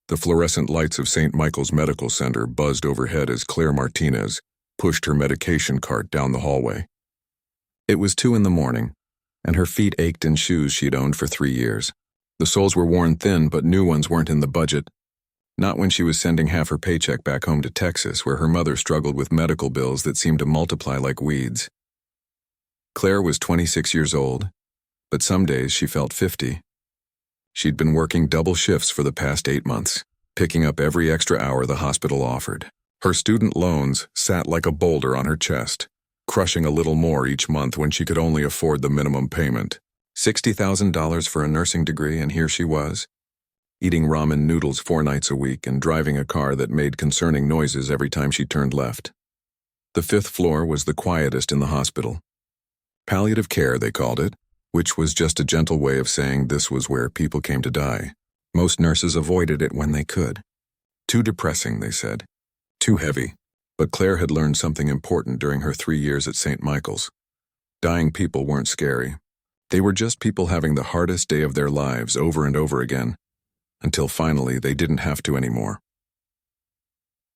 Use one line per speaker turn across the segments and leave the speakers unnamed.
The fluorescent lights of St. Michael's Medical Center buzzed overhead as Claire Martinez pushed her medication cart down the hallway. It was 2 a.m, and her feet ached in shoes she'd owned for 3 years. The soles were worn thin, but new ones weren't in the budget. Not when she was sending half her paycheck back home to Texas, where her mother struggled with medical bills that seemed to multiply like weeds. Claire was 26 years old, but some days she felt 50. She'd been working double shifts for the past 8 months, picking up every extra hour the hospital offered. Her student loans sat like a boulder on her chest, crushing a little more each month when she could only afford the minimum payment. $60,000 for a nursing degree, and here she was, eating ramen noodles 4 nights a week and driving a car that made concerning noises every time she turned left. The 5th floor was the quietest in the hospital. Palliative care, they called it, which was just a gentle way of saying this was where people came to die. Most nurses avoided it when they could. Too depressing, they said. Too heavy. But Claire had learned something important during her 3 years at St. Michael's. Dying people weren't scary. They were just people having the hardest day of their lives over and over again, until finally they didn't have to anymore.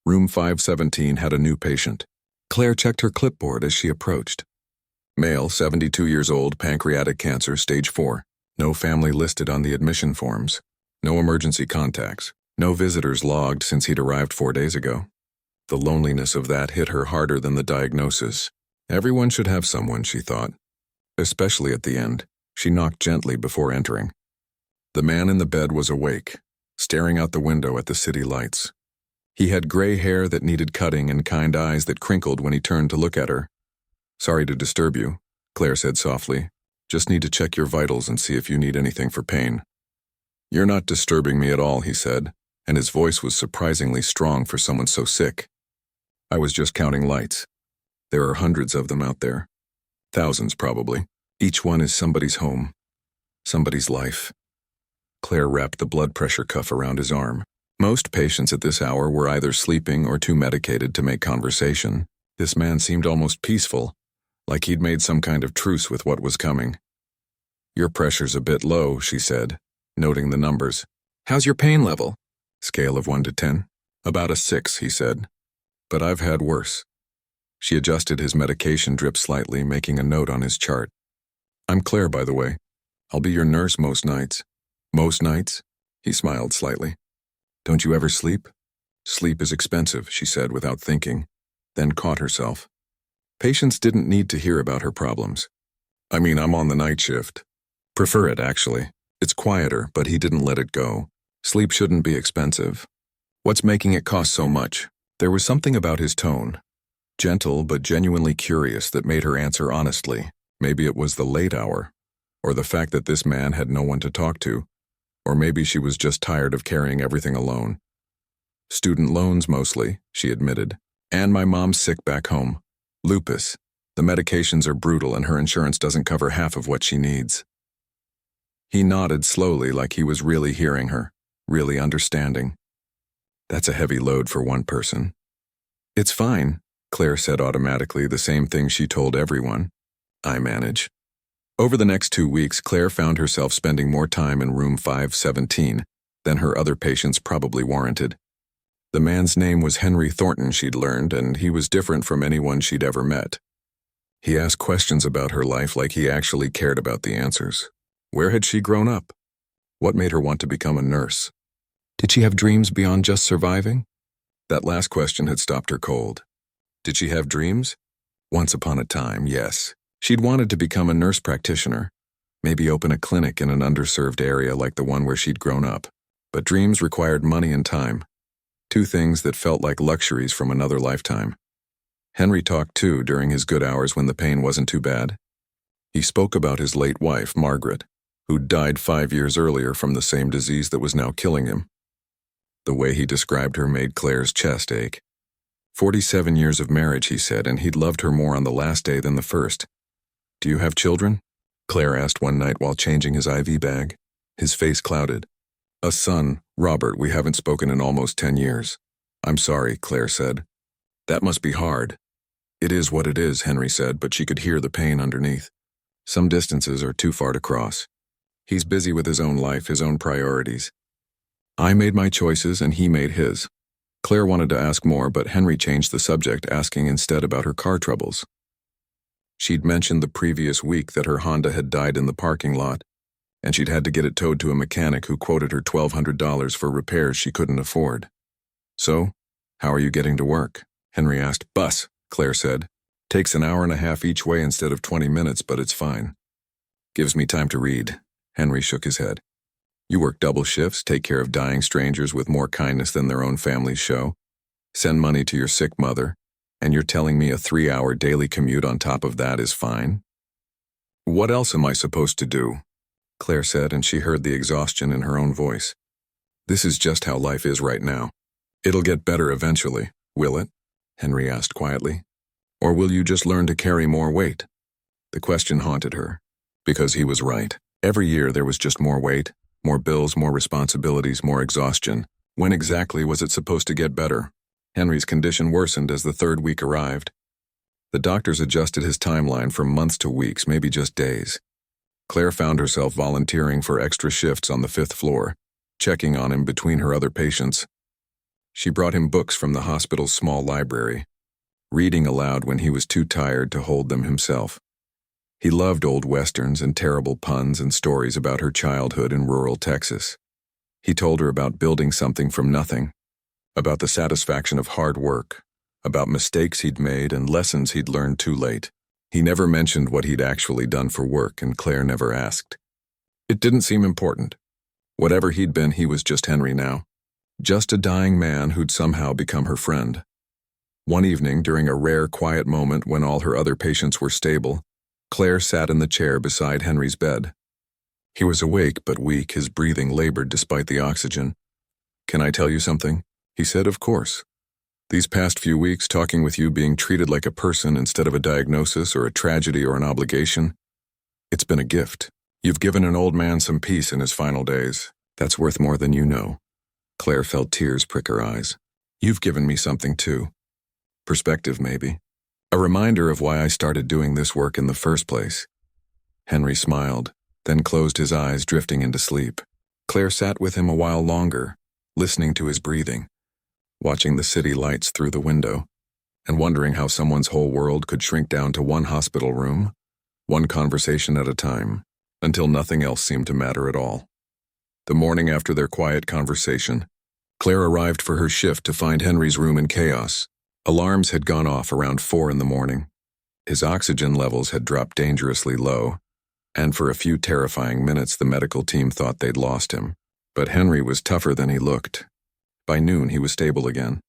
Room 517 had a new patient. Claire checked her clipboard as she approached. Male, 72 years old, pancreatic cancer, stage 4. No family listed on the admission forms. No emergency contacts. No visitors logged since he'd arrived 4 days ago. The loneliness of that hit her harder than the diagnosis. Everyone should have someone, she thought. Especially at the end. She knocked gently before entering. The man in the bed was awake, staring out the window at the city lights. He had gray hair that needed cutting and kind eyes that crinkled when he turned to look at her. "Sorry to disturb you," Claire said softly. "Just need to check your vitals and see if you need anything for pain." "You're not disturbing me at all," he said, and his voice was surprisingly strong for someone so sick. "I was just counting lights. There are hundreds of them out there. Thousands, probably. Each one is somebody's home. Somebody's life." Claire wrapped the blood pressure cuff around his arm. Most patients at this hour were either sleeping or too medicated to make conversation. This man seemed almost peaceful, like he'd made some kind of truce with what was coming. "Your pressure's a bit low," she said, noting the numbers. "How's your pain level?" "Scale of 1 to 10. "About a 6, he said. "But I've had worse." She adjusted his medication drip slightly, making a note on his chart. "I'm Claire, by the way. I'll be your nurse most nights." "Most nights?" He smiled slightly. "Don't you ever sleep?" "Sleep is expensive," she said without thinking, then caught herself. Patients didn't need to hear about her problems. "I mean, I'm on the night shift. Prefer it, actually. It's quieter," but he didn't let it go. "Sleep shouldn't be expensive. What's making it cost so much?" There was something about his tone, gentle but genuinely curious, that made her answer honestly. Maybe it was the late hour, or the fact that this man had no one to talk to, or maybe she was just tired of carrying everything alone. "Student loans mostly," she admitted. "And my mom's sick back home. Lupus. The medications are brutal and her insurance doesn't cover half of what she needs." He nodded slowly, like he was really hearing her, really understanding. That's a heavy load for one person. "It's fine," Claire said automatically, the same thing she told everyone. "I manage." Over the next 2 weeks, Claire found herself spending more time in room 517 than her other patients probably warranted. The man's name was Henry Thornton, she'd learned, and he was different from anyone she'd ever met. He asked questions about her life like he actually cared about the answers. Where had she grown up? What made her want to become a nurse? Did she have dreams beyond just surviving? That last question had stopped her cold. Did she have dreams? Once upon a time, yes. She'd wanted to become a nurse practitioner, maybe open a clinic in an underserved area like the one where she'd grown up. But dreams required money and time, 2 things that felt like luxuries from another lifetime. Henry talked too during his good hours when the pain wasn't too bad. He spoke about his late wife, Margaret, who'd died 5 years earlier from the same disease that was now killing him. The way he described her made Claire's chest ache. 47 years of marriage, he said, and he'd loved her more on the last day than the first. "Do you have children?" Claire asked one night while changing his IV bag. His face clouded. "A son, Robert. We haven't spoken in almost 10 years. "I'm sorry," Claire said. "That must be hard." "It is what it is," Henry said, but she could hear the pain underneath. Some distances are too far to cross. He's busy with his own life, his own priorities. I made my choices and he made his. Claire wanted to ask more, but Henry changed the subject, asking instead about her car troubles. She'd mentioned the previous week that her Honda had died in the parking lot, and she'd had to get it towed to a mechanic who quoted her $1,200 for repairs she couldn't afford. So, how are you getting to work? Henry asked. Bus, Claire said. Takes an hour and a half each way instead of 20 minutes, but it's fine. Gives me time to read. Henry shook his head. You work double shifts, take care of dying strangers with more kindness than their own families show, send money to your sick mother, and you're telling me a 3-hour daily commute on top of that is fine? What else am I supposed to do? Claire said, and she heard the exhaustion in her own voice. This is just how life is right now. It'll get better eventually, will it? Henry asked quietly. Or will you just learn to carry more weight? The question haunted her, because he was right. Every year there was just more weight, more bills, more responsibilities, more exhaustion. When exactly was it supposed to get better? Henry's condition worsened as the third week arrived. The doctors adjusted his timeline from months to weeks, maybe just days. Claire found herself volunteering for extra shifts on the 5th floor, checking on him between her other patients. She brought him books from the hospital's small library, reading aloud when he was too tired to hold them himself. He loved old westerns and terrible puns and stories about her childhood in rural Texas. He told her about building something from nothing, about the satisfaction of hard work, about mistakes he'd made and lessons he'd learned too late. He never mentioned what he'd actually done for work, and Claire never asked. It didn't seem important. Whatever he'd been, he was just Henry now. Just a dying man who'd somehow become her friend. One evening, during a rare quiet moment when all her other patients were stable, Claire sat in the chair beside Henry's bed. He was awake but weak, his breathing labored despite the oxygen. Can I tell you something? He said, of course. These past few weeks, talking with you, being treated like a person instead of a diagnosis or a tragedy or an obligation, it's been a gift. You've given an old man some peace in his final days. That's worth more than you know. Claire felt tears prick her eyes. You've given me something too. Perspective, maybe. A reminder of why I started doing this work in the first place. Henry smiled, then closed his eyes, drifting into sleep. Claire sat with him a while longer, listening to his breathing, watching the city lights through the window, and wondering how someone's whole world could shrink down to one hospital room, one conversation at a time, until nothing else seemed to matter at all. The morning after their quiet conversation, Claire arrived for her shift to find Henry's room in chaos. Alarms had gone off around 4 in the morning. His oxygen levels had dropped dangerously low, and for a few terrifying minutes the medical team thought they'd lost him. But Henry was tougher than he looked. By noon he was stable again,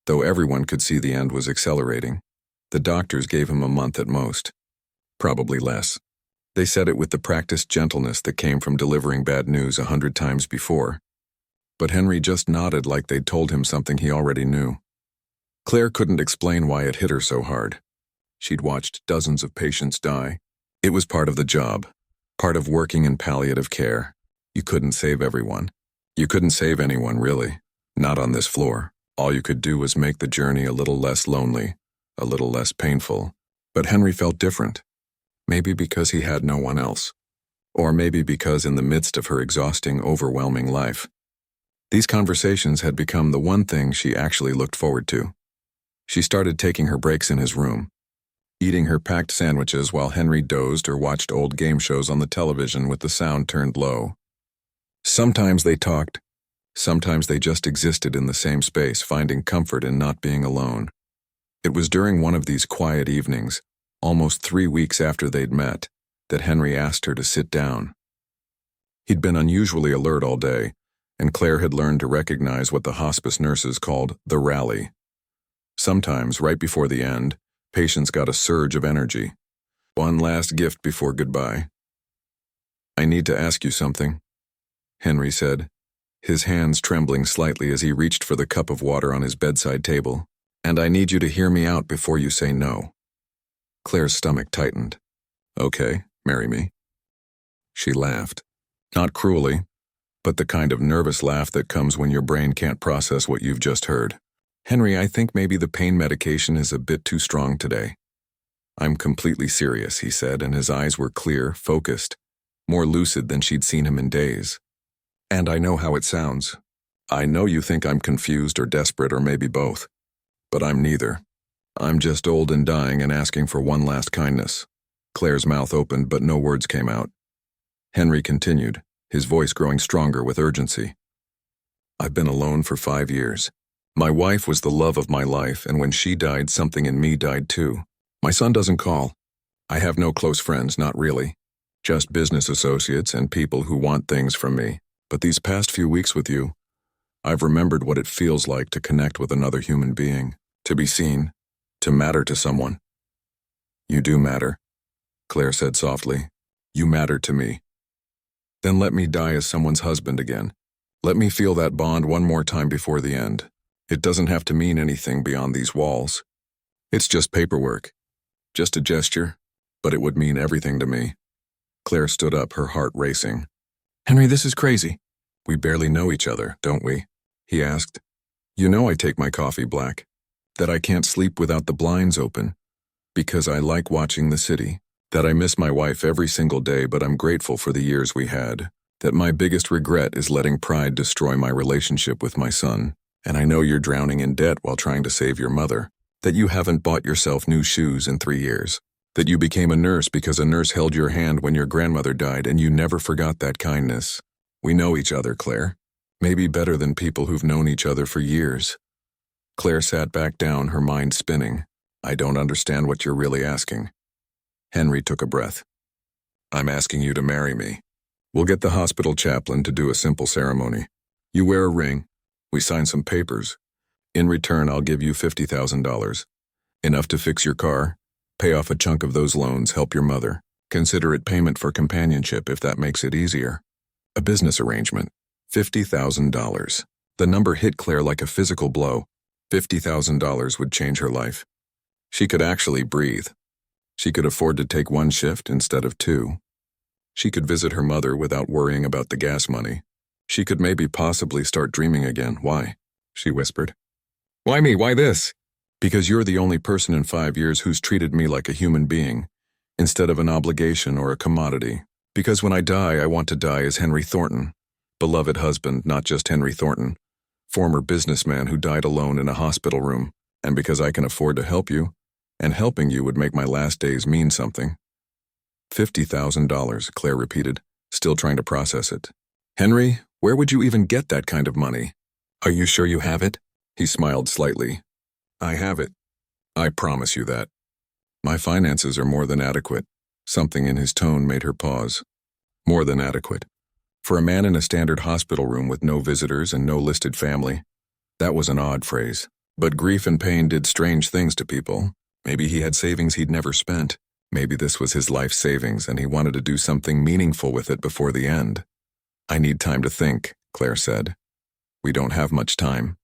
though everyone could see the end was accelerating. The doctors gave him a month at most. Probably less. They said it with the practiced gentleness that came from delivering bad news 100 times before. But Henry just nodded like they'd told him something he already knew. Claire couldn't explain why it hit her so hard. She'd watched dozens of patients die. It was part of the job, part of working in palliative care. You couldn't save everyone. You couldn't save anyone, really. Not on this floor. All you could do was make the journey a little less lonely, a little less painful. But Henry felt different. Maybe because he had no one else. Or maybe because in the midst of her exhausting, overwhelming life, these conversations had become the one thing she actually looked forward to. She started taking her breaks in his room, eating her packed sandwiches while Henry dozed or watched old game shows on the television with the sound turned low. Sometimes they talked. Sometimes they just existed in the same space, finding comfort in not being alone. It was during one of these quiet evenings, almost 3 weeks after they'd met, that Henry asked her to sit down. He'd been unusually alert all day, and Claire had learned to recognize what the hospice nurses called the rally. Sometimes, right before the end, patients got a surge of energy. One last gift before goodbye. I need to ask you something, Henry said, his hands trembling slightly as he reached for the cup of water on his bedside table. And I need you to hear me out before you say no. Claire's stomach tightened. Okay, marry me. She laughed. Not cruelly, but the kind of nervous laugh that comes when your brain can't process what you've just heard. Henry, I think maybe the pain medication is a bit too strong today. I'm completely serious, he said, and his eyes were clear, focused, more lucid than she'd seen him in days. And I know how it sounds. I know you think I'm confused or desperate or maybe both, but I'm neither. I'm just old and dying and asking for one last kindness. Claire's mouth opened, but no words came out. Henry continued, his voice growing stronger with urgency. I've been alone for 5 years. My wife was the love of my life, and when she died, something in me died too. My son doesn't call. I have no close friends, not really. Just business associates and people who want things from me. But these past few weeks with you, I've remembered what it feels like to connect with another human being, to be seen, to matter to someone. You do matter, Claire said softly. You matter to me. Then let me die as someone's husband again. Let me feel that bond one more time before the end. It doesn't have to mean anything beyond these walls. It's just paperwork, just a gesture, but it would mean everything to me. Claire stood up, her heart racing. Henry, this is crazy. We barely know each other, don't we? He asked. You know I take my coffee black, that I can't sleep without the blinds open, because I like watching the city, that I miss my wife every single day, but I'm grateful for the years we had, that my biggest regret is letting pride destroy my relationship with my son, and I know you're drowning in debt while trying to save your mother, that you haven't bought yourself new shoes in 3 years, that you became a nurse because a nurse held your hand when your grandmother died and you never forgot that kindness. We know each other, Claire. Maybe better than people who've known each other for years. Claire sat back down, her mind spinning. I don't understand what you're really asking. Henry took a breath. I'm asking you to marry me. We'll get the hospital chaplain to do a simple ceremony. You wear a ring. We sign some papers. In return, I'll give you $50,000. Enough to fix your car, pay off a chunk of those loans, help your mother. Consider it payment for companionship if that makes it easier. A business arrangement. $50,000. The number hit Claire like a physical blow. $50,000 would change her life. She could actually breathe. She could afford to take 1 shift instead of 2. She could visit her mother without worrying about the gas money. She could maybe possibly start dreaming again. Why? She whispered. Why me? Why this? Because you're the only person in 5 years who's treated me like a human being, instead of an obligation or a commodity. Because when I die, I want to die as Henry Thornton, beloved husband, not just Henry Thornton, former businessman who died alone in a hospital room, and because I can afford to help you, and helping you would make my last days mean something. $50,000, Claire repeated, still trying to process it. Henry, where would you even get that kind of money? Are you sure you have it? He smiled slightly. I have it. I promise you that. My finances are more than adequate. Something in his tone made her pause. More than adequate. For a man in a standard hospital room with no visitors and no listed family, that was an odd phrase. But grief and pain did strange things to people. Maybe he had savings he'd never spent. Maybe this was his life savings and he wanted to do something meaningful with it before the end. I need time to think, Claire said. We don't have much time.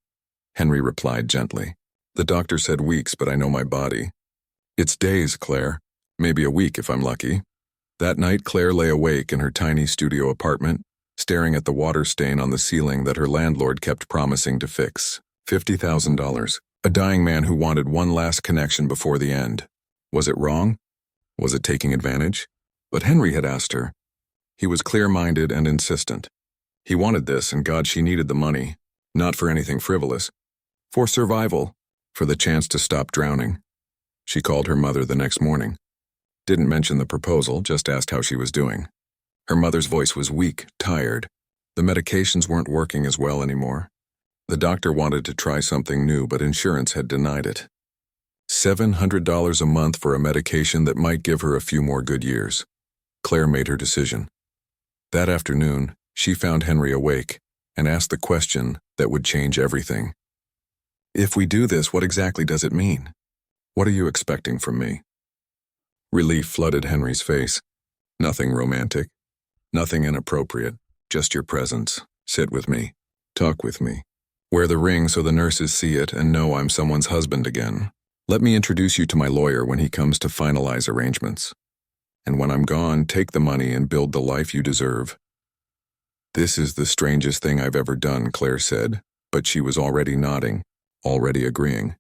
Henry replied gently. The doctor said weeks, but I know my body. It's days, Claire. Maybe a week if I'm lucky. That night, Claire lay awake in her tiny studio apartment, staring at the water stain on the ceiling that her landlord kept promising to fix. $50,000. A dying man who wanted one last connection before the end. Was it wrong? Was it taking advantage? But Henry had asked her. He was clear-minded and insistent. He wanted this, and God, she needed the money. Not for anything frivolous. For survival. For the chance to stop drowning. She called her mother the next morning. Didn't mention the proposal, just asked how she was doing. Her mother's voice was weak, tired. The medications weren't working as well anymore. The doctor wanted to try something new, but insurance had denied it. $700 a month for a medication that might give her a few more good years. Claire made her decision. That afternoon, she found Henry awake and asked the question that would change everything. If we do this, what exactly does it mean? What are you expecting from me? Relief flooded Henry's face. Nothing romantic. Nothing inappropriate. Just your presence. Sit with me. Talk with me. Wear the ring so the nurses see it and know I'm someone's husband again. Let me introduce you to my lawyer when he comes to finalize arrangements. And when I'm gone, take the money and build the life you deserve. This is the strangest thing I've ever done, Claire said, but she was already nodding, already agreeing,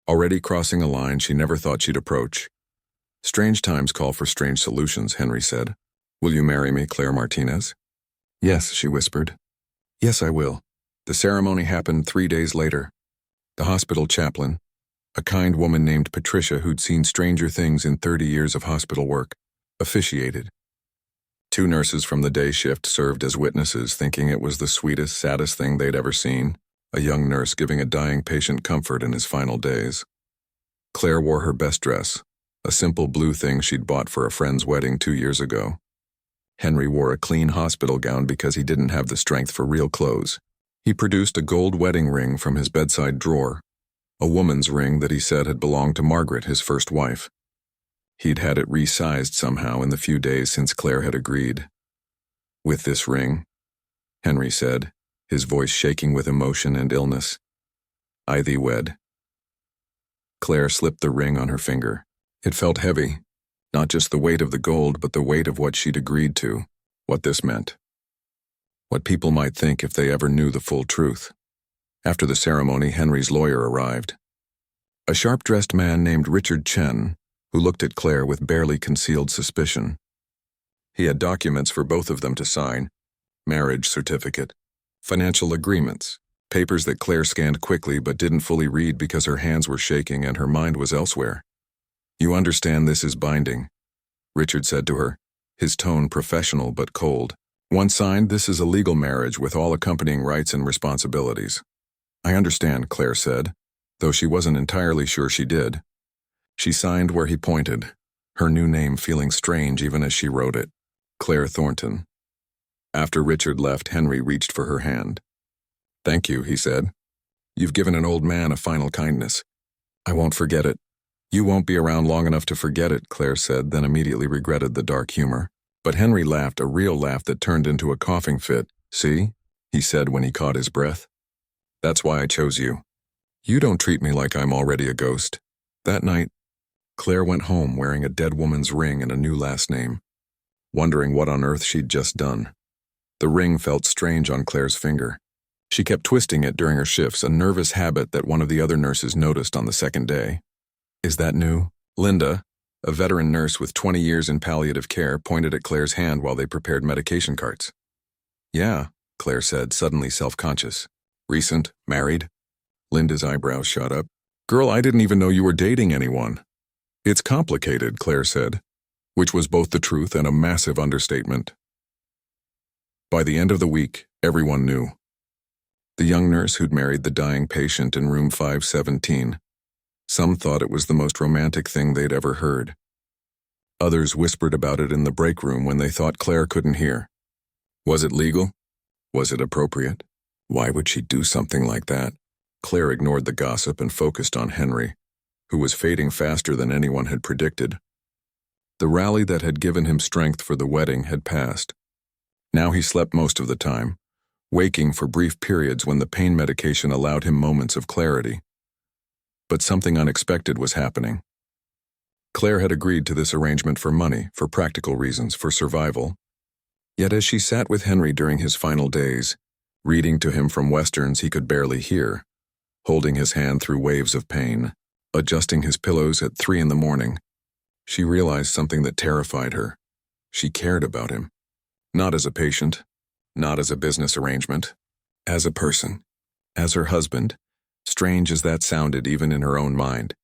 already crossing a line she never thought she'd approach. Strange times call for strange solutions, Henry said. Will you marry me, Claire Martinez? Yes, she whispered. Yes, I will. The ceremony happened 3 days later. The hospital chaplain, a kind woman named Patricia who'd seen stranger things in 30 years of hospital work, officiated. 2 nurses from the day shift served as witnesses, thinking it was the sweetest, saddest thing they'd ever seen, a young nurse giving a dying patient comfort in his final days. Claire wore her best dress, a simple blue thing she'd bought for a friend's wedding 2 years ago. Henry wore a clean hospital gown because he didn't have the strength for real clothes. He produced a gold wedding ring from his bedside drawer, a woman's ring that he said had belonged to Margaret, his first wife. He'd had it resized somehow in the few days since Claire had agreed. "With this ring," Henry said, his voice shaking with emotion and illness, "I thee wed." Claire slipped the ring on her finger. It felt heavy, not just the weight of the gold, but the weight of what she'd agreed to, what this meant. What people might think if they ever knew the full truth. After the ceremony, Henry's lawyer arrived. A sharp-dressed man named Richard Chen, who looked at Claire with barely concealed suspicion. He had documents for both of them to sign: marriage certificate, financial agreements, papers that Claire scanned quickly but didn't fully read because her hands were shaking and her mind was elsewhere. "You understand this is binding," Richard said to her, his tone professional but cold. "Once signed, this is a legal marriage with all accompanying rights and responsibilities." "I understand," Claire said, though she wasn't entirely sure she did. She signed where he pointed, her new name feeling strange even as she wrote it: Claire Thornton. After Richard left, Henry reached for her hand. "Thank you," he said. "You've given an old man a final kindness. I won't forget it." "You won't be around long enough to forget it," Claire said, then immediately regretted the dark humor. But Henry laughed, a real laugh that turned into a coughing fit. "See?" he said when he caught his breath. "That's why I chose you. You don't treat me like I'm already a ghost." That night, Claire went home wearing a dead woman's ring and a new last name, wondering what on earth she'd just done. The ring felt strange on Claire's finger. She kept twisting it during her shifts, a nervous habit that one of the other nurses noticed on the second day. "Is that new?" Linda, a veteran nurse with 20 years in palliative care, pointed at Claire's hand while they prepared medication carts. "Yeah," Claire said, suddenly self-conscious. "Recent? Married?" Linda's eyebrows shot up. "Girl, I didn't even know you were dating anyone." "It's complicated," Claire said, which was both the truth and a massive understatement. By the end of the week, everyone knew. The young nurse who'd married the dying patient in room 517. Some thought it was the most romantic thing they'd ever heard. Others whispered about it in the break room when they thought Claire couldn't hear. Was it legal? Was it appropriate? Why would she do something like that? Claire ignored the gossip and focused on Henry, who was fading faster than anyone had predicted. The rally that had given him strength for the wedding had passed. Now he slept most of the time, waking for brief periods when the pain medication allowed him moments of clarity. But something unexpected was happening. Claire had agreed to this arrangement for money, for practical reasons, for survival. Yet as she sat with Henry during his final days, reading to him from westerns he could barely hear, holding his hand through waves of pain, adjusting his pillows at 3 a.m, she realized something that terrified her. She cared about him. Not as a patient, not as a business arrangement, as a person, as her husband, strange as that sounded even in her own mind.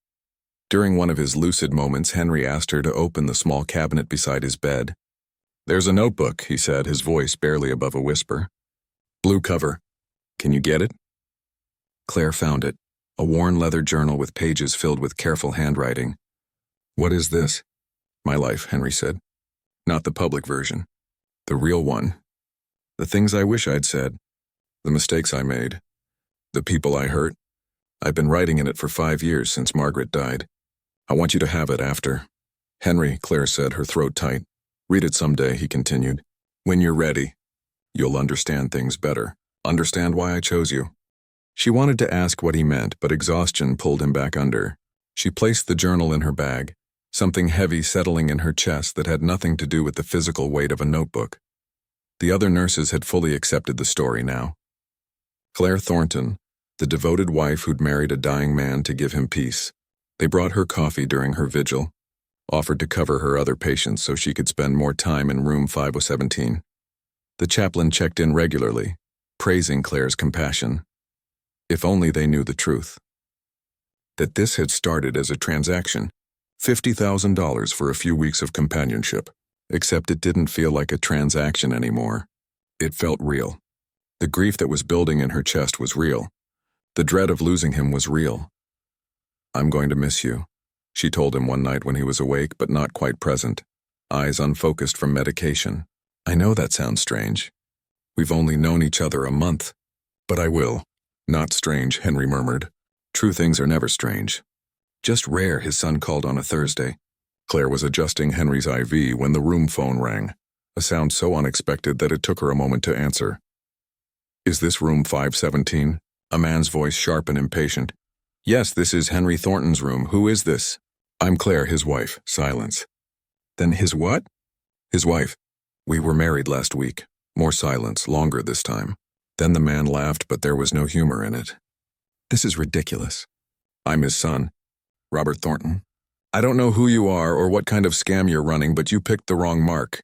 During one of his lucid moments, Henry asked her to open the small cabinet beside his bed. "There's a notebook," he said, his voice barely above a whisper. "Blue cover. Can you get it?" Claire found it, a worn leather journal with pages filled with careful handwriting. "What is this?" "My life," Henry said. "Not the public version. The real one. The things I wish I'd said. The mistakes I made. The people I hurt. I've been writing in it for 5 years since Margaret died. I want you to have it after." "Henry," Claire said, her throat tight. "Read it someday," he continued. "When you're ready. You'll understand things better. Understand why I chose you." She wanted to ask what he meant, but exhaustion pulled him back under. She placed the journal in her bag, something heavy settling in her chest that had nothing to do with the physical weight of a notebook. The other nurses had fully accepted the story now. Claire Thornton, the devoted wife who'd married a dying man to give him peace. They brought her coffee during her vigil, offered to cover her other patients so she could spend more time in room 517. The chaplain checked in regularly, praising Claire's compassion. If only they knew the truth. That this had started as a transaction, $50,000 for a few weeks of companionship, except it didn't feel like a transaction anymore. It felt real. The grief that was building in her chest was real. The dread of losing him was real. "I'm going to miss you," she told him one night when he was awake but not quite present, eyes unfocused from medication. "I know that sounds strange. We've only known each other a month." "But I will." "Not strange," Henry murmured. "True things are never strange. Just rare," his son called on a Thursday. Claire was adjusting Henry's IV when the room phone rang, a sound so unexpected that it took her a moment to answer. "Is this room 517? A man's voice, sharp and impatient. "Yes, this is Henry Thornton's room. Who is this?" "I'm Claire, his wife." Silence. "Then his what?" "His wife. We were married last week." More silence, longer this time. Then the man laughed, but there was no humor in it. "This is ridiculous." "I'm his son. Robert Thornton. I don't know who you are or what kind of scam you're running, but you picked the wrong mark."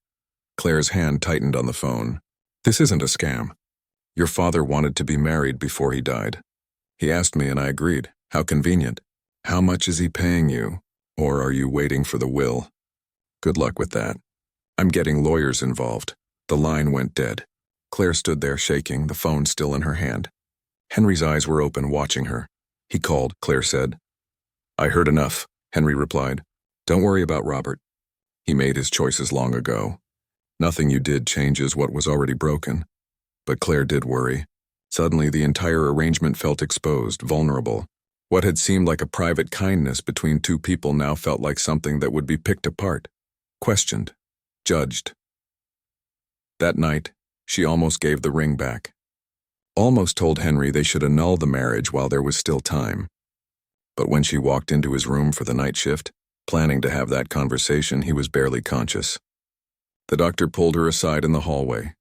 Claire's hand tightened on the phone. "This isn't a scam. Your father wanted to be married before he died. He asked me and I agreed. How convenient. How much is he paying you? Or are you waiting for the will? Good luck with that. I'm getting lawyers involved." The line went dead. Claire stood there shaking, the phone still in her hand. Henry's eyes were open, watching her. "He called," Claire said. "I heard enough," Henry replied. "Don't worry about Robert. He made his choices long ago. Nothing you did changes what was already broken." But Claire did worry. Suddenly the entire arrangement felt exposed, vulnerable. What had seemed like a private kindness between two people now felt like something that would be picked apart, questioned, judged. That night, she almost gave the ring back. Almost told Henry they should annul the marriage while there was still time. But when she walked into his room for the night shift, planning to have that conversation, he was barely conscious. The doctor pulled her aside in the hallway.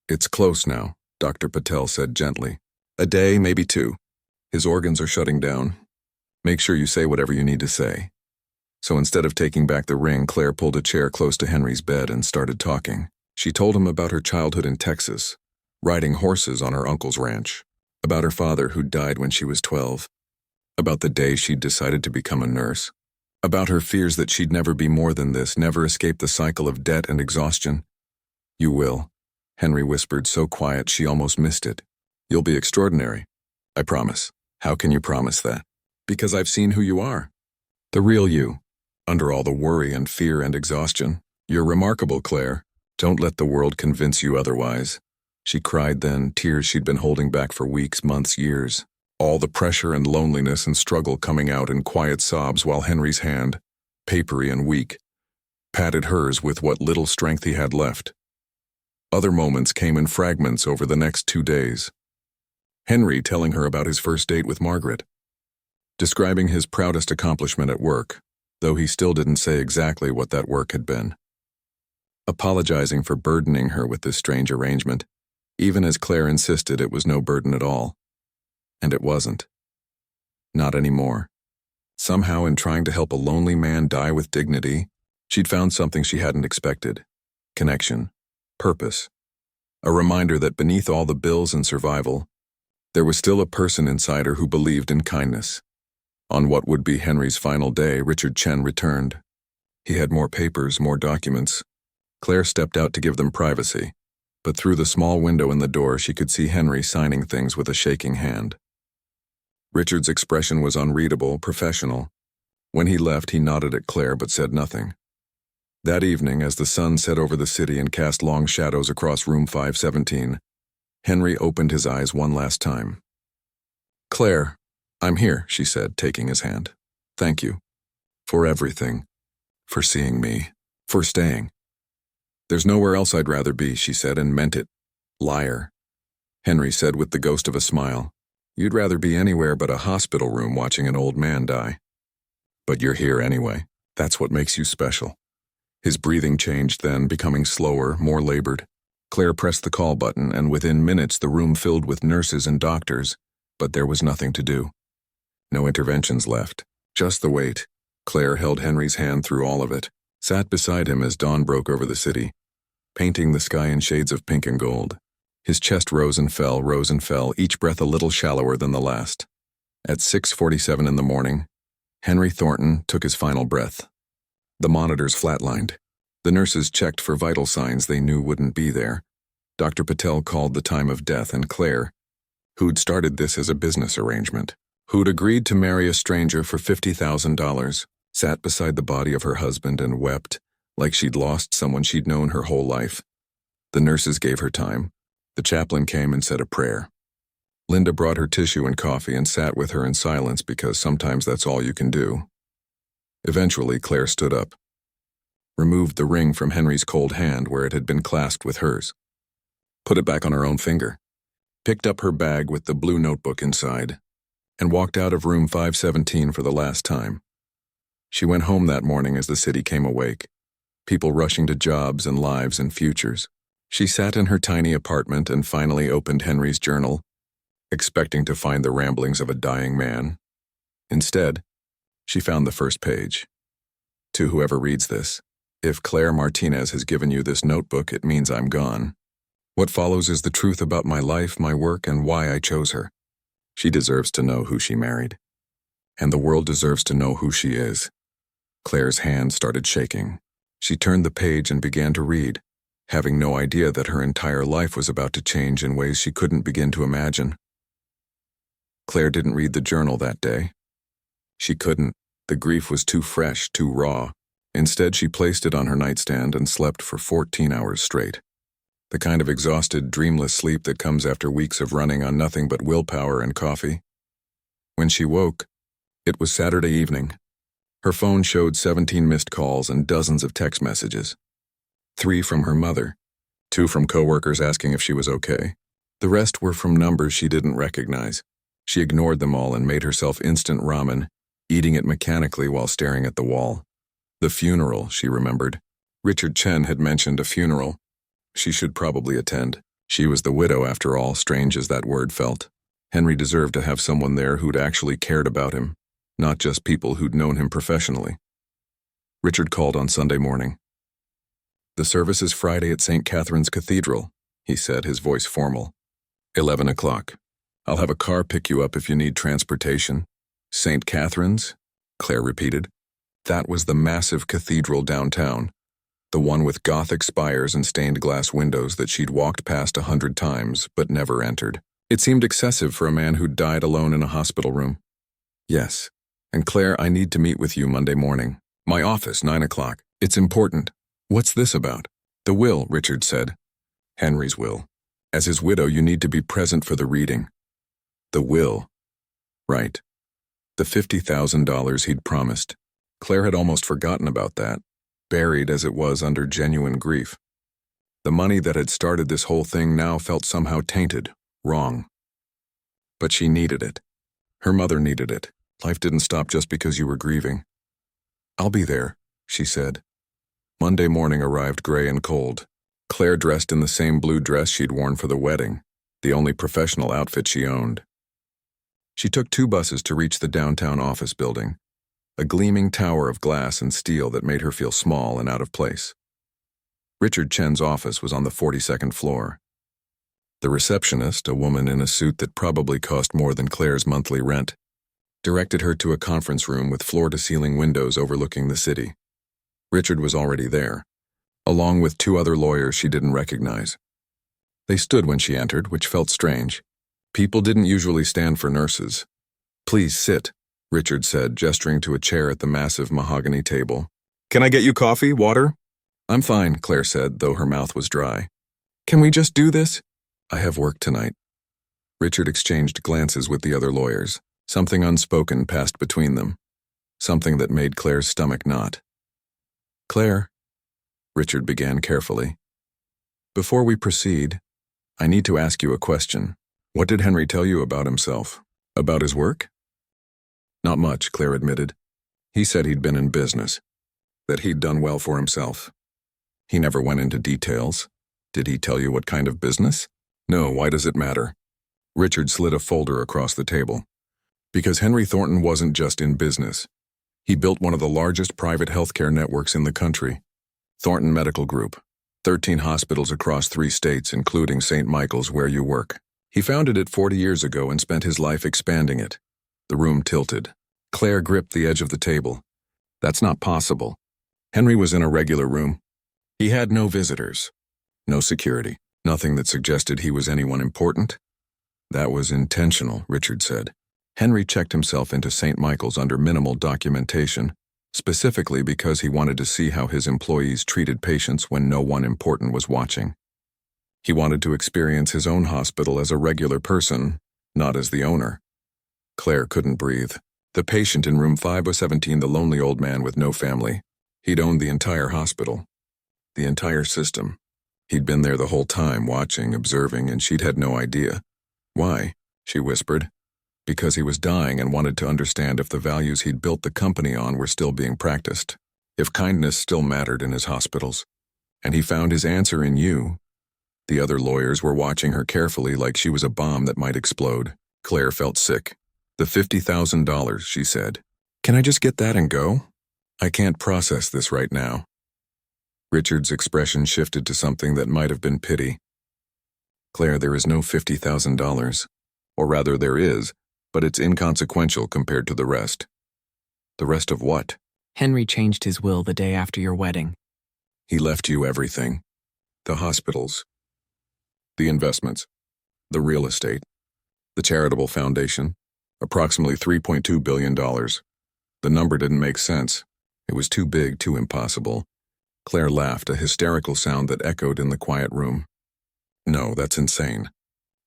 "It's close now," Dr. Patel said gently. "A day, maybe 2. His organs are shutting down. Make sure you say whatever you need to say." So instead of taking back the ring, Claire pulled a chair close to Henry's bed and started talking. She told him about her childhood in Texas, riding horses on her uncle's ranch, about her father who died when she was 12, about the day she'd decided to become a nurse, about her fears that she'd never be more than this, never escape the cycle of debt and exhaustion. "You will," Henry whispered, so quiet she almost missed it. "You'll be extraordinary. I promise." "How can you promise that?" "Because I've seen who you are. The real you. Under all the worry and fear and exhaustion. You're remarkable, Claire. Don't let the world convince you otherwise." She cried then, tears she'd been holding back for weeks, months, years. All the pressure and loneliness and struggle coming out in quiet sobs while Henry's hand, papery and weak, patted hers with what little strength he had left. Other moments came in fragments over the next 2 days. Henry telling her about his first date with Margaret, describing his proudest accomplishment at work, though he still didn't say exactly what that work had been. Apologizing for burdening her with this strange arrangement, even as Claire insisted it was no burden at all. And it wasn't. Not anymore. Somehow, in trying to help a lonely man die with dignity, she'd found something she hadn't expected. Connection. Purpose. A reminder that beneath all the bills and survival, there was still a person inside her who believed in kindness. On what would be Henry's final day, Richard Chen returned. He had more papers, more documents. Claire stepped out to give them privacy, but through the small window in the door she could see Henry signing things with a shaking hand. Richard's expression was unreadable, professional. When he left, he nodded at Claire but said nothing. That evening, as the sun set over the city and cast long shadows across room 517, Henry opened his eyes one last time. "Claire, I'm here," she said, taking his hand. "Thank you. For everything. For seeing me. For staying." "There's nowhere else I'd rather be," she said, and meant it. "Liar." Henry said with the ghost of a smile. "You'd rather be anywhere but a hospital room watching an old man die. But you're here anyway. That's what makes you special." His breathing changed then, becoming slower, more labored. Claire pressed the call button, and within minutes the room filled with nurses and doctors, but there was nothing to do. No interventions left. Just the wait. Claire held Henry's hand through all of it, sat beside him as dawn broke over the city, painting the sky in shades of pink and gold. His chest rose and fell, each breath a little shallower than the last. At 6:47 in the morning, Henry Thornton took his final breath. The monitors flatlined. The nurses checked for vital signs they knew wouldn't be there. Dr. Patel called the time of death, and Claire, who'd started this as a business arrangement, who'd agreed to marry a stranger for $50,000, sat beside the body of her husband and wept like she'd lost someone she'd known her whole life. The nurses gave her time. The chaplain came and said a prayer. Linda brought her tissue and coffee and sat with her in silence because sometimes that's all you can do. Eventually, Claire stood up, removed the ring from Henry's cold hand where it had been clasped with hers, put it back on her own finger, picked up her bag with the blue notebook inside, and walked out of room 517 for the last time. She went home that morning as the city came awake, people rushing to jobs and lives and futures. She sat in her tiny apartment and finally opened Henry's journal, expecting to find the ramblings of a dying man. Instead, she found the first page. To whoever reads this, if Claire Martinez has given you this notebook, it means I'm gone. What follows is the truth about my life, my work, and why I chose her. She deserves to know who she married. And the world deserves to know who she is. Claire's hand started shaking. She turned the page and began to read, having no idea that her entire life was about to change in ways she couldn't begin to imagine. Claire didn't read the journal that day. She couldn't. The grief was too fresh, too raw. Instead, she placed it on her nightstand and slept for 14 hours straight. The kind of exhausted, dreamless sleep that comes after weeks of running on nothing but willpower and coffee. When she woke, it was Saturday evening. Her phone showed 17 missed calls and dozens of text messages. 3 from her mother, 2 from coworkers asking if she was okay. The rest were from numbers she didn't recognize. She ignored them all and made herself instant ramen, eating it mechanically while staring at the wall. The funeral, she remembered. Richard Chen had mentioned a funeral. She should probably attend. She was the widow, after all, strange as that word felt. Henry deserved to have someone there who'd actually cared about him, not just people who'd known him professionally. Richard called on Sunday morning. "The service is Friday at St. Catherine's Cathedral," he said, his voice formal. 11 o'clock. "I'll have a car pick you up if you need transportation." "St. Catherine's?" Claire repeated. That was the massive cathedral downtown, the one with Gothic spires and stained glass windows that she'd walked past 100 times but never entered. It seemed excessive for a man who'd died alone in a hospital room. "Yes. And Claire, I need to meet with you Monday morning. My office, 9 o'clock. It's important." "What's this about?" "The will," Richard said. "Henry's will. As his widow, you need to be present for the reading." The will. Right. The $50,000 he'd promised. Claire had almost forgotten about that, buried as it was under genuine grief. The money that had started this whole thing now felt somehow tainted, wrong. But she needed it. Her mother needed it. Life didn't stop just because you were grieving. "I'll be there," she said. Monday morning arrived gray and cold. Claire dressed in the same blue dress she'd worn for the wedding, the only professional outfit she owned. She took 2 buses to reach the downtown office building, a gleaming tower of glass and steel that made her feel small and out of place. Richard Chen's office was on the 42nd floor. The receptionist, a woman in a suit that probably cost more than Claire's monthly rent, directed her to a conference room with floor-to-ceiling windows overlooking the city. Richard was already there, along with 2 other lawyers she didn't recognize. They stood when she entered, which felt strange. People didn't usually stand for nurses. "Please sit," Richard said, gesturing to a chair at the massive mahogany table. "Can I get you coffee, water?" "I'm fine," Claire said, though her mouth was dry. "Can we just do this?" "I have work tonight." Richard exchanged glances with the other lawyers. Something unspoken passed between them, something that made Claire's stomach knot. "Claire," Richard began carefully, "before we proceed, I need to ask you a question. What did Henry tell you about himself? About his work?" "Not much," Claire admitted. "He said he'd been in business, that he'd done well for himself. He never went into details. Did he tell you what kind of business?" "No, why does it matter?" Richard slid a folder across the table. "Because Henry Thornton wasn't just in business. He built one of the largest private healthcare networks in the country, Thornton Medical Group. 13 hospitals across 3 states, including St. Michael's where you work. He founded it 40 years ago and spent his life expanding it. The room tilted. Claire gripped the edge of the table. That's not possible. Henry was in a regular room. He had no visitors, no security, nothing that suggested he was anyone important. That was intentional, Richard said. Henry checked himself into St. Michael's under minimal documentation, specifically because he wanted to see how his employees treated patients when no one important was watching. He wanted to experience his own hospital as a regular person, not as the owner. Claire couldn't breathe. The patient in room 517, the lonely old man with no family. He'd owned the entire hospital, the entire system. He'd been there the whole time, watching, observing, and she'd had no idea. Why? She whispered. Because he was dying and wanted to understand if the values he'd built the company on were still being practiced, if kindness still mattered in his hospitals. And he found his answer in you. The other lawyers were watching her carefully like she was a bomb that might explode. Claire felt sick. The $50,000, she said. Can I just get that and go? I can't process this right now. Richard's expression shifted to something that might have been pity. Claire, there is no $50,000. Or rather, there is, but it's inconsequential compared to the rest. The rest of what?
Henry changed his will the day after your wedding.
He left you everything. The hospitals. The investments. The real estate. The charitable foundation. Approximately $3.2 billion. The number didn't make sense. It was too big, too impossible. Claire laughed, a hysterical sound that echoed in the quiet room. No, that's insane.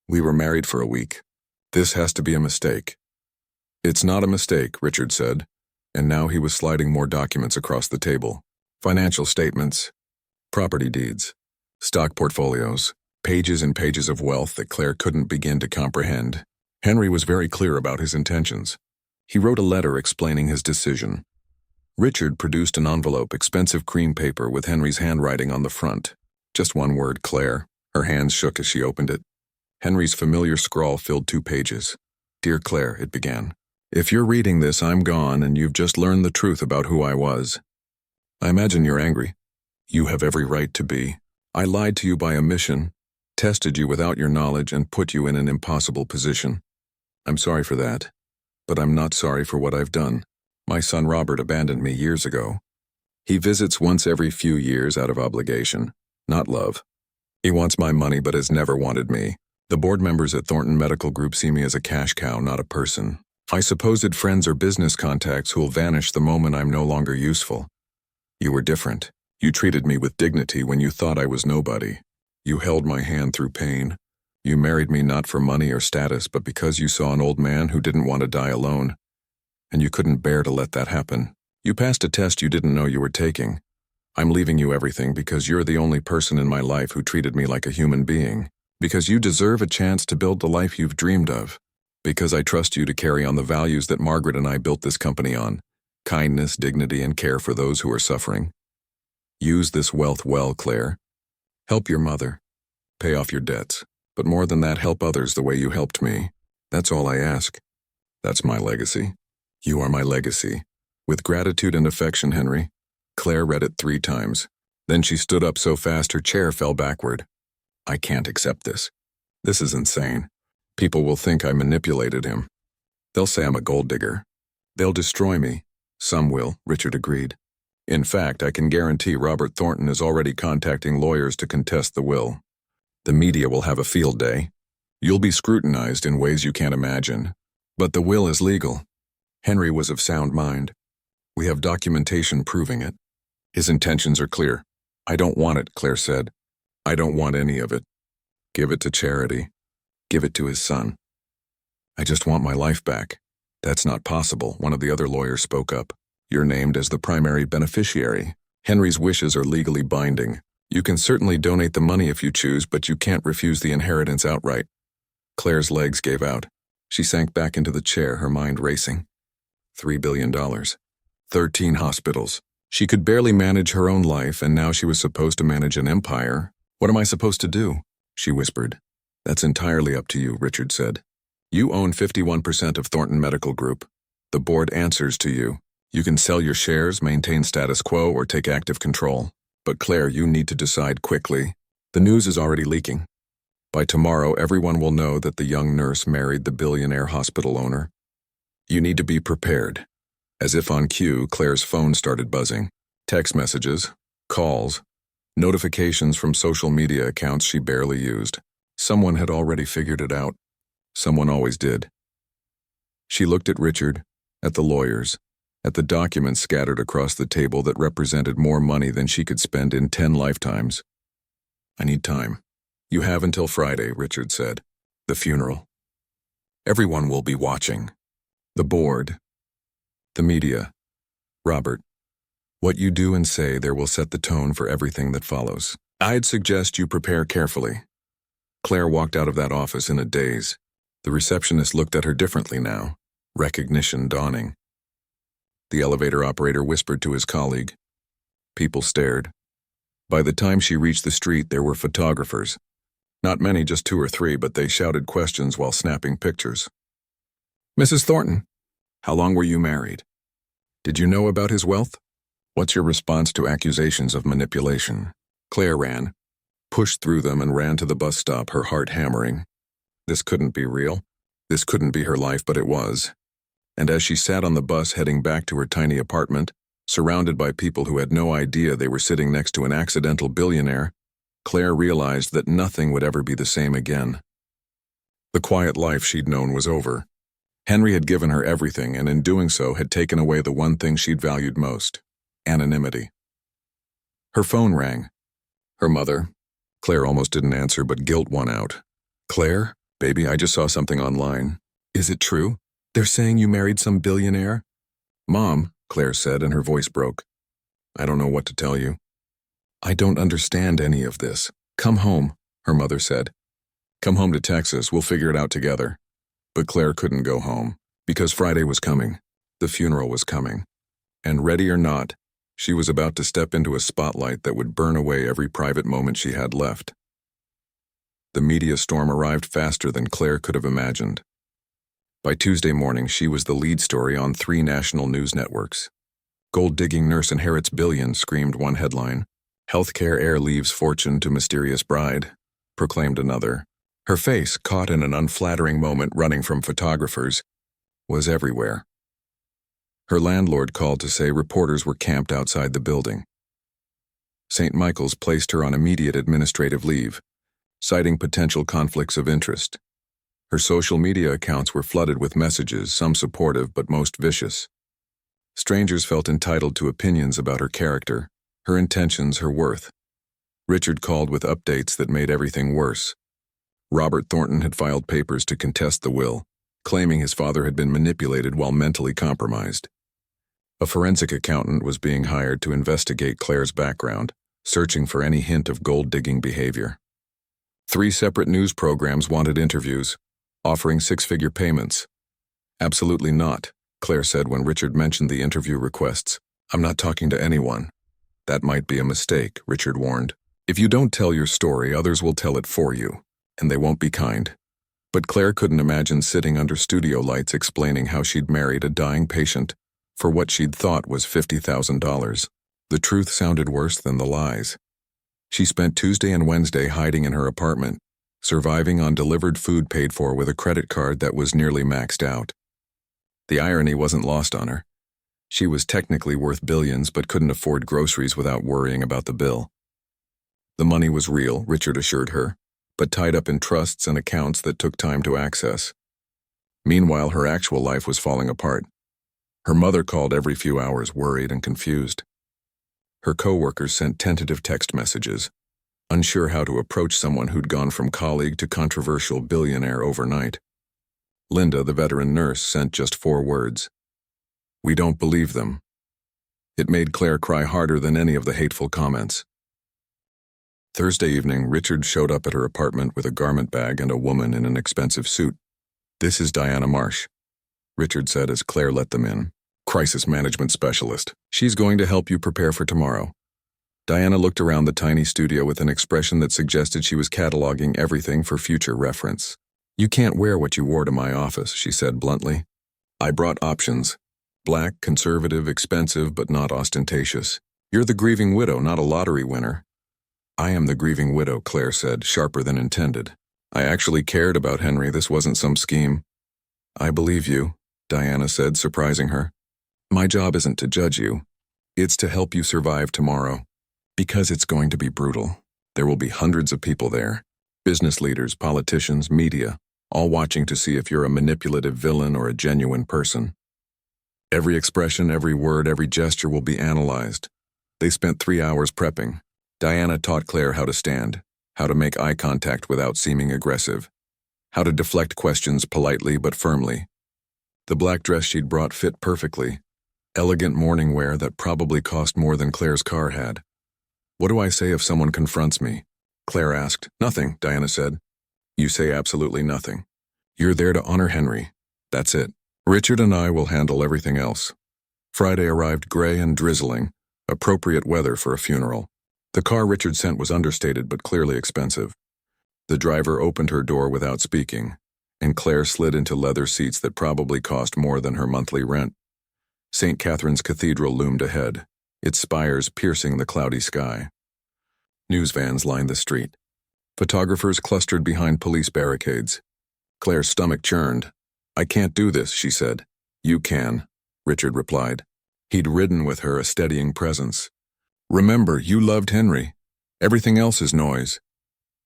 We were married for a week. This has to be a mistake. It's not a mistake, Richard said, and now he was sliding more documents across the table. Financial statements, property deeds, stock portfolios, pages and pages of wealth that Claire couldn't begin to comprehend. Henry was very clear about his intentions. He wrote a letter explaining his decision. Richard produced an envelope, expensive cream paper with Henry's handwriting on the front. Just one word, Claire. Her hands shook as she opened it. Henry's familiar scrawl filled 2 pages. Dear Claire, it began. If you're reading this, I'm gone and you've just learned the truth about who I was. I imagine you're angry. You have every right to be. I lied to you by omission, tested you without your knowledge, and put you in an impossible position. I'm sorry for that, but I'm not sorry for what I've done. My son Robert abandoned me years ago. He visits once every few years out of obligation, not love. He wants my money but has never wanted me. The board members at Thornton Medical Group see me as a cash cow, not a person. My supposed friends or business contacts who'll vanish the moment I'm no longer useful. You were different. You treated me with dignity when you thought I was nobody. You held my hand through pain. You married me not for money or status, but because you saw an old man who didn't want to die alone. And you couldn't bear to let that happen. You passed a test you didn't know you were taking. I'm leaving you everything because you're the only person in my life who treated me like a human being. Because you deserve a chance to build the life you've dreamed of. Because I trust you to carry on the values that Margaret and I built this company on. Kindness, dignity, and care for those who are suffering. Use this wealth well, Claire. Help your mother. Pay off your debts. But more than that, help others the way you helped me. That's all I ask. That's my legacy. You are my legacy. With gratitude and affection, Henry. Claire read it 3 times. Then she stood up so fast her chair fell backward. I can't accept this. This is insane. People will think I manipulated him. They'll say I'm a gold digger. They'll destroy me. Some will, Richard agreed. In fact, I can guarantee Robert Thornton is already contacting lawyers to contest the will. The media will have a field day. You'll be scrutinized in ways you can't imagine. But the will is legal. Henry was of sound mind. We have documentation proving it. His intentions are clear. I don't want it, Claire said. I don't want any of it. Give it to charity. Give it to his son. I just want my life back. That's not possible, one of the other lawyers spoke up. You're named as the primary beneficiary. Henry's wishes are legally binding. You can certainly donate the money if you choose, but you can't refuse the inheritance outright. Claire's legs gave out. She sank back into the chair, her mind racing. $3 billion. 13 hospitals. She could barely manage her own life, and now she was supposed to manage an empire. What am I supposed to do? She whispered. That's entirely up to you, Richard said. You own 51% of Thornton Medical Group. The board answers to you. You can sell your shares, maintain status quo, or take active control. But Claire, you need to decide quickly. The news is already leaking. By tomorrow, everyone will know that the young nurse married the billionaire hospital owner. You need to be prepared. As if on cue, Claire's phone started buzzing. Text messages, calls, notifications from social media accounts she barely used. Someone had already figured it out. Someone always did. She looked at Richard, at the lawyers, at the documents scattered across the table that represented more money than she could spend in 10 lifetimes. I need time. You have until Friday, Richard said. The funeral. Everyone will be watching. The board. The media. Robert. What you do and say there will set the tone for everything that follows. I'd suggest you prepare carefully. Claire walked out of that office in a daze. The receptionist looked at her differently now, recognition dawning. The elevator operator whispered to his colleague. People stared. By the time she reached the street, there were photographers. Not many, just 2 or 3, but they shouted questions while snapping pictures. Mrs. Thornton, how long were you married? Did you know about his wealth? What's your response to accusations of manipulation? Claire ran, pushed through them and ran to the bus stop, her heart hammering. This couldn't be real. This couldn't be her life, but it was. And as she sat on the bus heading back to her tiny apartment, surrounded by people who had no idea they were sitting next to an accidental billionaire, Claire realized that nothing would ever be the same again. The quiet life she'd known was over. Henry had given her everything, and in doing so had taken away the one thing she'd valued most: anonymity. Her phone rang. Her mother. Claire almost didn't answer, but guilt won out. Claire, baby, I just saw something online. Is it true? They're saying you married some billionaire? Mom, Claire said, and her voice broke. I don't know what to tell you. I don't understand any of this. Come home, her mother said. Come home to Texas, we'll figure it out together. But Claire couldn't go home, because Friday was coming. The funeral was coming. And ready or not, she was about to step into a spotlight that would burn away every private moment she had left. The media storm arrived faster than Claire could have imagined. By Tuesday morning, she was the lead story on 3 national news networks. Gold-digging nurse inherits billion, screamed one headline. Healthcare heir leaves fortune to mysterious bride, proclaimed another. Her face, caught in an unflattering moment running from photographers, was everywhere. Her landlord called to say reporters were camped outside the building. St. Michael's placed her on immediate administrative leave, citing potential conflicts of interest. Her social media accounts were flooded with messages, some supportive but most vicious. Strangers felt entitled to opinions about her character, her intentions, her worth. Richard called with updates that made everything worse. Robert Thornton had filed papers to contest the will, claiming his father had been manipulated while mentally compromised. A forensic accountant was being hired to investigate Claire's background, searching for any hint of gold-digging behavior. 3 separate news programs wanted interviews, offering 6-figure payments. Absolutely not, Claire said when Richard mentioned the interview requests. I'm not talking to anyone. That might be a mistake, Richard warned. If you don't tell your story, others will tell it for you, and they won't be kind. But Claire couldn't imagine sitting under studio lights explaining how she'd married a dying patient for what she'd thought was $50,000. The truth sounded worse than the lies. She spent Tuesday and Wednesday hiding in her apartment, surviving on delivered food paid for with a credit card that was nearly maxed out. The irony wasn't lost on her. She was technically worth billions but couldn't afford groceries without worrying about the bill. The money was real, Richard assured her, but tied up in trusts and accounts that took time to access. Meanwhile, her actual life was falling apart. Her mother called every few hours, worried and confused. Her coworkers sent tentative text messages, unsure how to approach someone who'd gone from colleague to controversial billionaire overnight. Linda, the veteran nurse, sent just 4 words. We don't believe them. It made Claire cry harder than any of the hateful comments. Thursday evening, Richard showed up at her apartment with a garment bag and a woman in an expensive suit. This is Diana Marsh, Richard said as Claire let them in. Crisis management specialist. She's going to help you prepare for tomorrow. Diana looked around the tiny studio with an expression that suggested she was cataloging everything for future reference. You can't wear what you wore to my office, she said bluntly. I brought options. Black, conservative, expensive, but not ostentatious. You're the grieving widow, not a lottery winner. I am the grieving widow, Claire said, sharper than intended. I actually cared about Henry. This wasn't some scheme. I believe you, Diana said, surprising her. My job isn't to judge you. It's to help you survive tomorrow. Because it's going to be brutal. There will be hundreds of people there. Business leaders, politicians, media, all watching to see if you're a manipulative villain or a genuine person. Every expression, every word, every gesture will be analyzed. They spent 3 hours prepping. Diana taught Claire how to stand, how to make eye contact without seeming aggressive, how to deflect questions politely but firmly. The black dress she'd brought fit perfectly, elegant morning wear that probably cost more than Claire's car had. What do I say if someone confronts me? Claire asked. Nothing, Diana said. You say absolutely nothing. You're there to honor Henry. That's it. Richard and I will handle everything else. Friday arrived gray and drizzling, appropriate weather for a funeral. The car Richard sent was understated but clearly expensive. The driver opened her door without speaking, and Claire slid into leather seats that probably cost more than her monthly rent. St. Catherine's Cathedral loomed ahead, its spires piercing the cloudy sky. News vans lined the street. Photographers clustered behind police barricades. Claire's stomach churned. I can't do this, she said. You can, Richard replied. He'd ridden with her, a steadying presence. Remember, you loved Henry. Everything else is noise.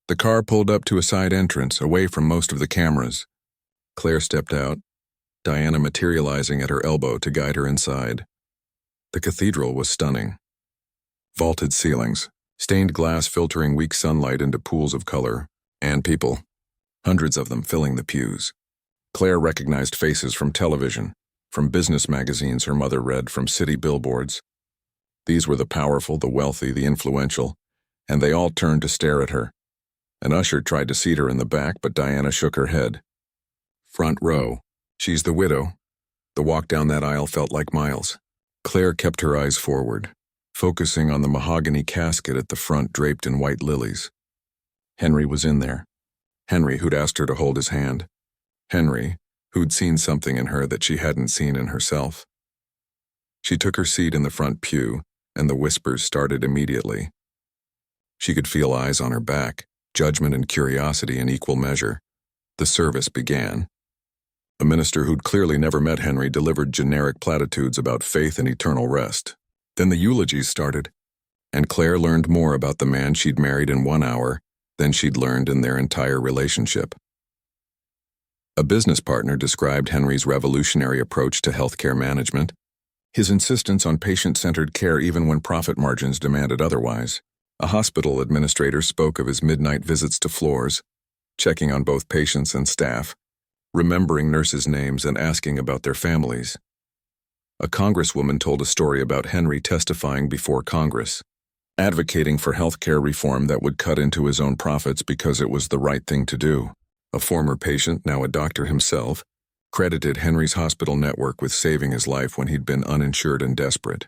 The car pulled up to a side entrance, away from most of the cameras. Claire stepped out, Diana materializing at her elbow to guide her inside. The cathedral was stunning. Vaulted ceilings, stained glass filtering weak sunlight into pools of color, and people, hundreds of them filling the pews. Claire recognized faces from television, from business magazines her mother read, from city billboards. These were the powerful, the wealthy, the influential, and they all turned to stare at her. An usher tried to seat her in the back, but Diana shook her head. Front row. She's the widow. The walk down that aisle felt like miles. Claire kept her eyes forward, focusing on the mahogany casket at the front draped in white lilies. Henry was in there. Henry, who'd asked her to hold his hand. Henry, who'd seen something in her that she hadn't seen in herself. She took her seat in the front pew, and the whispers started immediately. She could feel eyes on her back, judgment and curiosity in equal measure. The service began. A minister who'd clearly never met Henry delivered generic platitudes about faith and eternal rest. Then the eulogies started, and Claire learned more about the man she'd married in 1 hour than she'd learned in their entire relationship. A business partner described Henry's revolutionary approach to healthcare management, his insistence on patient-centered care even when profit margins demanded otherwise. A hospital administrator spoke of his midnight visits to floors, checking on both patients and staff, remembering nurses' names and asking about their families. A congresswoman told a story about Henry testifying before Congress, advocating for healthcare reform that would cut into his own profits because it was the right thing to do. A former patient, now a doctor himself, credited Henry's hospital network with saving his life when he'd been uninsured and desperate.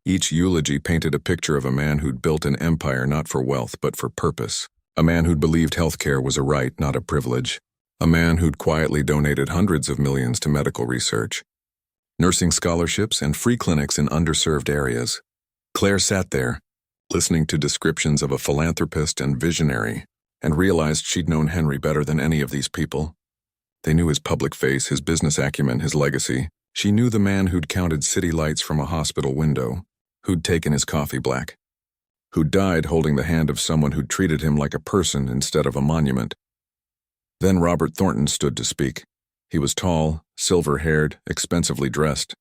Each eulogy painted a picture of a man who'd built an empire not for wealth but for purpose. A man who'd believed healthcare was a right, not a privilege. A man who'd quietly donated hundreds of millions to medical research, nursing scholarships, and free clinics in underserved areas. Claire sat there, listening to descriptions of a philanthropist and visionary, and realized she'd known Henry better than any of these people. They knew his public face, his business acumen, his legacy. She knew the man who'd counted city lights from a hospital window, who'd taken his coffee black, who'd died holding the hand of someone who'd treated him like a person instead of a monument. Then Robert Thornton stood to speak. He was tall, silver-haired, expensively dressed.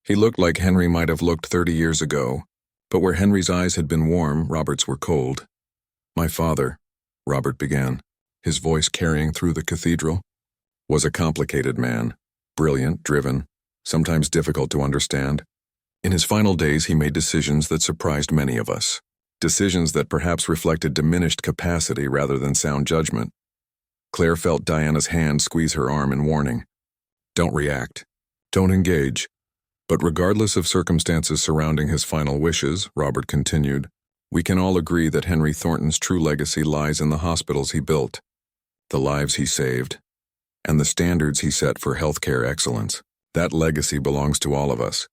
He looked like Henry might have looked 30 years ago, but where Henry's eyes had been warm, Robert's were cold. My father, Robert began, his voice carrying through the cathedral, was a complicated man, brilliant, driven, sometimes difficult to understand. In his final days, he made decisions that surprised many of us, decisions that perhaps reflected diminished capacity rather than sound judgment. Claire felt Diana's hand squeeze her arm in warning. Don't react. Don't engage. But regardless of circumstances surrounding his final wishes, Robert continued, we can all agree that Henry Thornton's true legacy lies in the hospitals he built, the lives he saved, and the standards he set for healthcare excellence. That legacy belongs to all of us,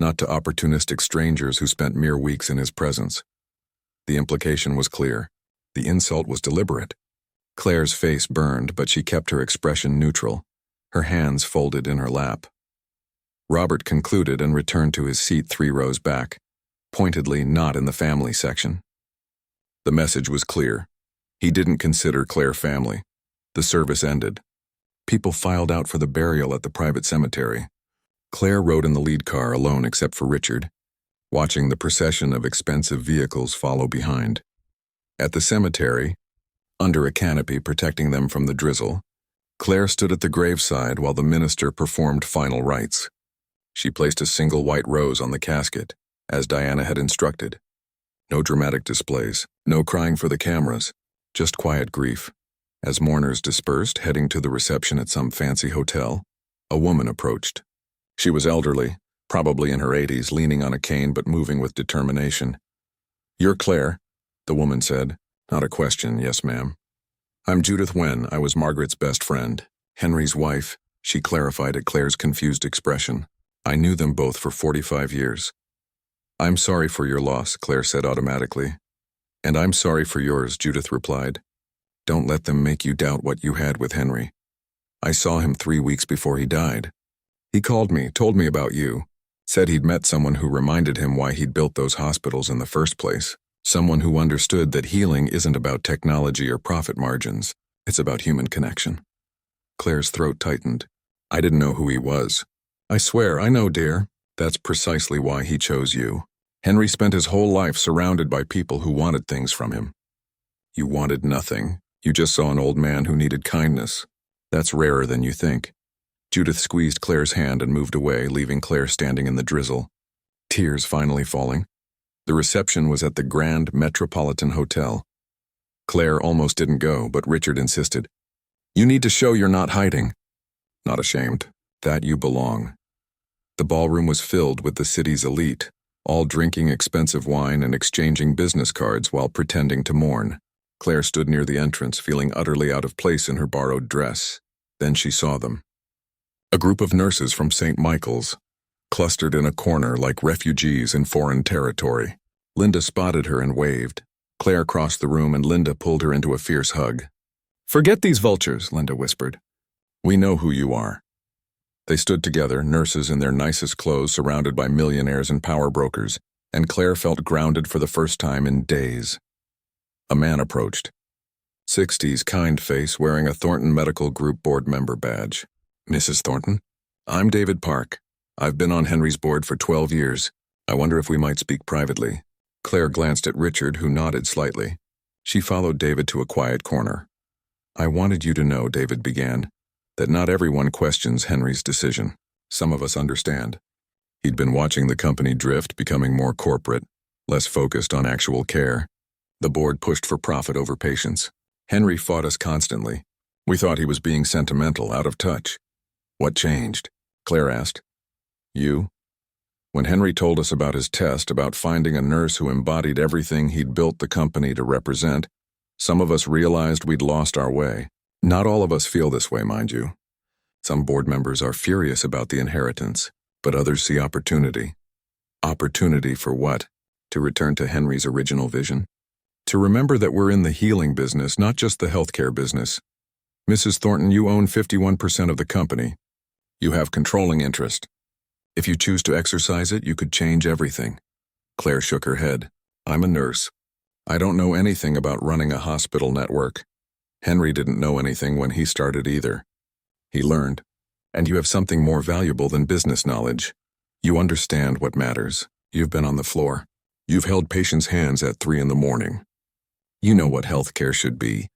not to opportunistic strangers who spent mere weeks in his presence. The implication was clear. The insult was deliberate. Claire's face burned, but she kept her expression neutral, her hands folded in her lap. Robert concluded and returned to his seat 3 rows back, pointedly not in the family section. The message was clear. He didn't consider Claire family. The service ended. People filed out for the burial at the private cemetery. Claire rode in the lead car alone except for Richard, watching the procession of expensive vehicles follow behind. At the cemetery, under a canopy protecting them from the drizzle, Claire stood at the graveside while the minister performed final rites. She placed a single white rose on the casket, as Diana had instructed. No dramatic displays, no crying for the cameras, just quiet grief. As mourners dispersed, heading to the reception at some fancy hotel, a woman approached. She was elderly, probably in her 80s, leaning on a cane but moving with determination. "You're Claire," the woman said. Not a question, "Yes, ma'am." "I'm Judith Wen. I was Margaret's best friend. Henry's wife," she clarified at Claire's confused expression. "I knew them both for 45 years. "I'm sorry for your loss," Claire said automatically. "And I'm sorry for yours," Judith replied. "Don't let them make you doubt what you had with Henry. I saw him 3 weeks before he died. He called me, told me about you, said he'd met someone who reminded him why he'd built those hospitals in the first place. Someone who understood that healing isn't about technology or profit margins. It's about human connection." Claire's throat tightened. "I didn't know who he was." "I swear, I know, dear. That's precisely why he chose you. Henry spent his whole life surrounded by people who wanted things from him. You wanted nothing. You just saw an old man who needed kindness. That's rarer than you think." Judith squeezed Claire's hand and moved away, leaving Claire standing in the drizzle, tears finally falling. The reception was at the Grand Metropolitan Hotel. Claire almost didn't go, but Richard insisted. "You need to show you're not hiding." "Not ashamed. That you belong." The ballroom was filled with the city's elite, all drinking expensive wine and exchanging business cards while pretending to mourn. Claire stood near the entrance, feeling utterly out of place in her borrowed dress. Then she saw them. A group of nurses from St. Michael's, clustered in a corner like refugees in foreign territory. Linda spotted her and waved. Claire crossed the room and Linda pulled her into a fierce hug. "Forget these vultures," Linda whispered. "We know who you are." They stood together, nurses in their nicest clothes surrounded by millionaires and power brokers, and Claire felt grounded for the first time in days. A man approached. 60s, kind face, wearing a Thornton Medical Group board member badge. "Mrs. Thornton? I'm David Park. I've been on Henry's board for 12 years. I wonder if we might speak privately." Claire glanced at Richard, who nodded slightly. She followed David to a quiet corner. "I wanted you to know," David began, "that not everyone questions Henry's decision. Some of us understand." He'd been watching the company drift, becoming more corporate, less focused on actual care. The board pushed for profit over patients. Henry fought us constantly. We thought he was being sentimental, out of touch. "What changed?" Claire asked. "You?" When Henry told us about his test, about finding a nurse who embodied everything he'd built the company to represent, some of us realized we'd lost our way. Not all of us feel this way, mind you. Some board members are furious about the inheritance, but others see opportunity. Opportunity for what? To return to Henry's original vision? To remember that we're in the healing business, not just the healthcare business. Mrs. Thornton, you own 51% of the company. You have controlling interest. If you choose to exercise it, you could change everything. Claire shook her head. "I'm a nurse. I don't know anything about running a hospital network. Henry didn't know anything when he started either. He learned. And you have something more valuable than business knowledge. You understand what matters. You've been on the floor. You've held patients' hands at 3 in the morning. You know what healthcare should be.